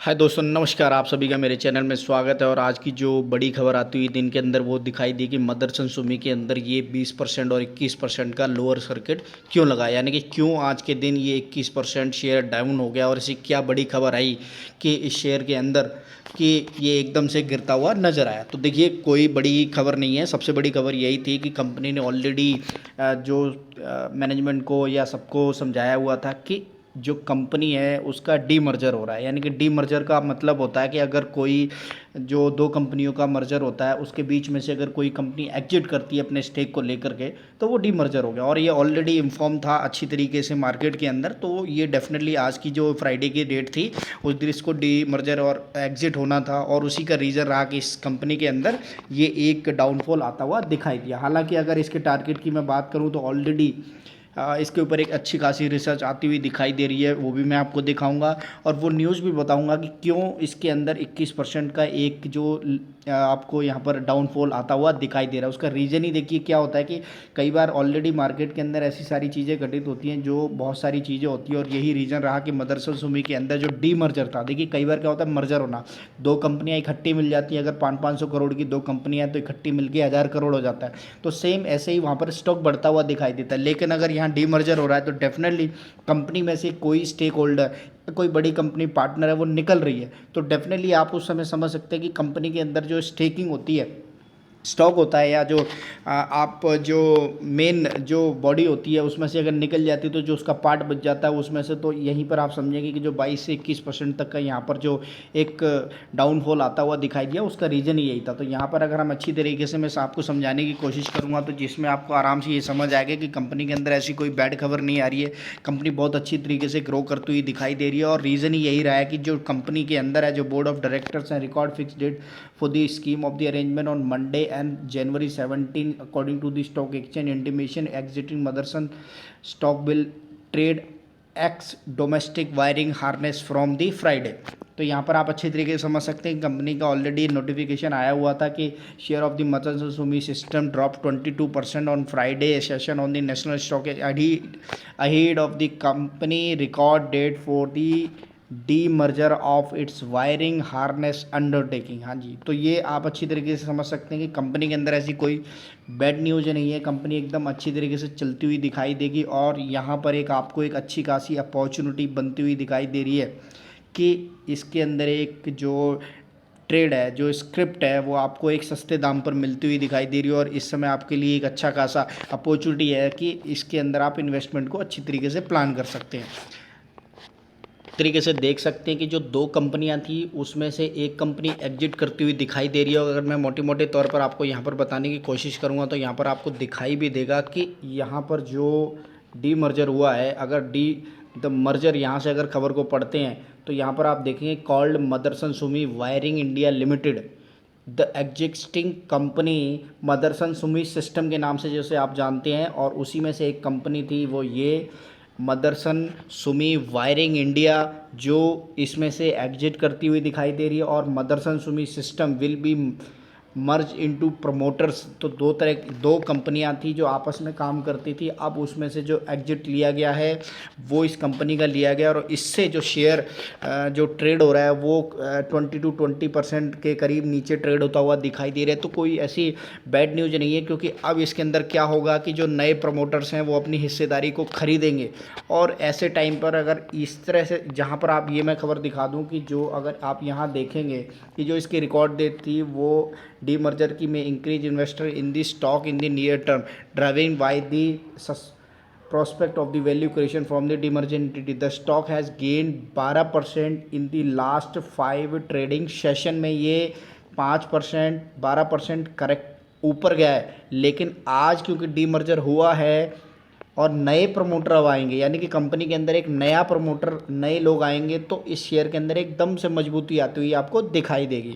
हाय दोस्तों, नमस्कार। आप सभी का मेरे चैनल में स्वागत है। और आज की जो बड़ी खबर आती हुई दिन के अंदर वो दिखाई दी कि मदरसन सुमी के अंदर ये 20% और 21% का लोअर सर्किट क्यों लगा, यानी कि क्यों आज के दिन ये 21% शेयर डाउन हो गया और इसी क्या बड़ी खबर आई कि इस शेयर के अंदर कि ये एकदम से गिरता हुआ नज़र आया। तो देखिए, कोई बड़ी खबर नहीं है। सबसे बड़ी खबर यही थी कि कंपनी ने ऑलरेडी जो मैनेजमेंट को या सबको समझाया हुआ था कि जो कंपनी है उसका डीमर्जर हो रहा है। यानी कि डीमर्जर का मतलब होता है कि अगर कोई जो दो कंपनियों का मर्जर होता है उसके बीच में से अगर कोई कंपनी एग्जिट करती है अपने स्टेक को लेकर के, तो वो डीमर्जर हो गया। और ये ऑलरेडी इन्फॉर्म था अच्छी तरीके से मार्केट के अंदर। तो ये डेफिनेटली आज की जो फ्राइडे की डेट थी उस दिन इसको डीमर्जर और एग्जिट होना था, और उसी का रीज़न रहा कि इस कंपनी के अंदर ये एक डाउनफॉल आता हुआ दिखाई दिया। हालांकि अगर इसके टारगेट की मैं बात करूँ तो ऑलरेडी इसके ऊपर एक अच्छी खासी रिसर्च आती हुई दिखाई दे रही है, वो भी मैं आपको दिखाऊंगा। और वो न्यूज़ भी बताऊंगा कि क्यों इसके अंदर 21% का एक जो आपको यहाँ पर डाउनफॉल आता हुआ दिखाई दे रहा है। उसका रीज़न ही देखिए क्या होता है कि कई बार ऑलरेडी मार्केट के अंदर ऐसी सारी चीज़ें घटित होती हैं, जो बहुत सारी चीज़ें होती हैं। और यही रीज़न रहा कि मदरसन सुमी के अंदर जो डीमर्जर था। देखिए, कई बार क्या होता है मर्जर होना, दो कंपनियाँ इकट्ठी मिल जाती हैं। अगर 500-500 करोड़ की दो कंपनियाँ हैं तो इकट्ठी मिलकर 1000 करोड़ हो जाता है। तो सेम ऐसे ही वहाँ पर स्टॉक बढ़ता हुआ दिखाई देता है। लेकिन अगर यहाँ डीमर्जर हो रहा है तो डेफिनेटली कंपनी में से कोई स्टेक होल्डर, कोई बड़ी कंपनी पार्टनर है वो निकल रही है। तो डेफिनेटली आप उस समय समझ सकते हैं कि कंपनी के अंदर जो स्टेकिंग होती है, स्टॉक होता है, या जो आप जो मेन जो बॉडी होती है उसमें से अगर निकल जाती है तो जो उसका पार्ट बच जाता है उसमें से, तो यहीं पर आप समझेंगे कि जो 22 से 21% तक का यहाँ पर जो एक डाउनफॉल आता हुआ दिखाई दिया उसका रीज़न ही यही था। तो यहाँ पर अगर हम अच्छी तरीके से मैं आपको समझाने की कोशिश करूँगा तो जिसमें आपको आराम से ये समझ आएगा कि कंपनी के अंदर ऐसी कोई बैड खबर नहीं आ रही है। कंपनी बहुत अच्छी तरीके से ग्रो करती हुई दिखाई दे रही है। और रीज़न ही यही रहा है कि जो कंपनी के अंदर है, जो बोर्ड ऑफ डायरेक्टर्स हैं, record fix date for the scheme of the arrangement on Monday and January 17 according to the stock exchange intimation exiting Motherson stock will trade X domestic wiring harness from the Friday। तो यहाँ पर आप अच्छी तरीके से समझ सकते हैं कि कंपनी का ऑलरेडी नोटिफिकेशन आया हुआ था कि share of the Motherson Sumi system drop 22% on Friday session on the national stock ahead of the company record date for the demerger of its wiring harness undertaking. हाँ जी, तो ये आप अच्छी तरीके से समझ सकते हैं कि कंपनी के अंदर ऐसी कोई बैड न्यूज़ नहीं है। कंपनी एकदम अच्छी तरीके से चलती हुई दिखाई देगी। और यहाँ पर एक आपको एक अच्छी खासी अपॉर्चुनिटी बनती हुई दिखाई दे रही है कि इसके अंदर एक जो ट्रेड है, जो स्क्रिप्ट है, वो आपको एक सस्ते दाम पर मिलती हुई दिखाई दे रही है। और इस समय आपके लिए एक अच्छा खासा अपॉर्चुनिटी है कि इसके अंदर आप इन्वेस्टमेंट को अच्छी तरीके से प्लान कर सकते हैं। तरीके से देख सकते हैं कि जो दो कंपनियां थी उसमें से एक कंपनी एग्जिट करती हुई दिखाई दे रही है। और अगर मैं मोटे मोटे तौर पर आपको यहाँ पर बताने की कोशिश करूँगा तो यहाँ पर आपको दिखाई भी देगा कि यहाँ पर जो डी मर्जर हुआ है, अगर द मर्जर यहाँ से अगर खबर को पढ़ते हैं तो यहाँ पर आप देखेंगे called Motherson Sumi wiring India limited the existing company Motherson Sumi system के नाम से जैसे आप जानते हैं। और उसी में से एक कंपनी थी वो ये मदरसन सुमी वायरिंग इंडिया, जो इसमें से एग्जिट करती हुई दिखाई दे रही है। और Motherson Sumi system will be merge into promoters. तो दो कंपनियां थी जो आपस में काम करती थी। अब उसमें से जो एग्जिट लिया गया है वो इस कंपनी का लिया गया। और इससे जो शेयर जो ट्रेड हो रहा है वो 20% के करीब नीचे ट्रेड होता हुआ दिखाई दे रहा है। तो कोई ऐसी बैड न्यूज़ नहीं है, क्योंकि अब इसके अंदर क्या होगा कि जो नए प्रमोटर्स हैं वो अपनी हिस्सेदारी को खरीदेंगे। और ऐसे टाइम पर अगर इस तरह से, जहाँ पर आप ये मैं खबर दिखा दूँ कि जो अगर आप यहाँ देखेंगे कि जो इसकी रिकॉर्ड डेट थी वो डीमर्जर की में increase investor in the stock in the near term driving by the prospect of the value creation from the demerged entity. The stock has gained 12% in the last 5 trading session में ये 5% 12% correct ऊपर गया है। लेकिन आज क्योंकि demerger हुआ है और नए प्रमोटर अब आएंगे, यानी कि कंपनी के अंदर एक नया प्रमोटर, नए लोग आएंगे, तो इस शेयर के अंदर एकदम से मजबूती आती हुई आपको दिखाई देगी।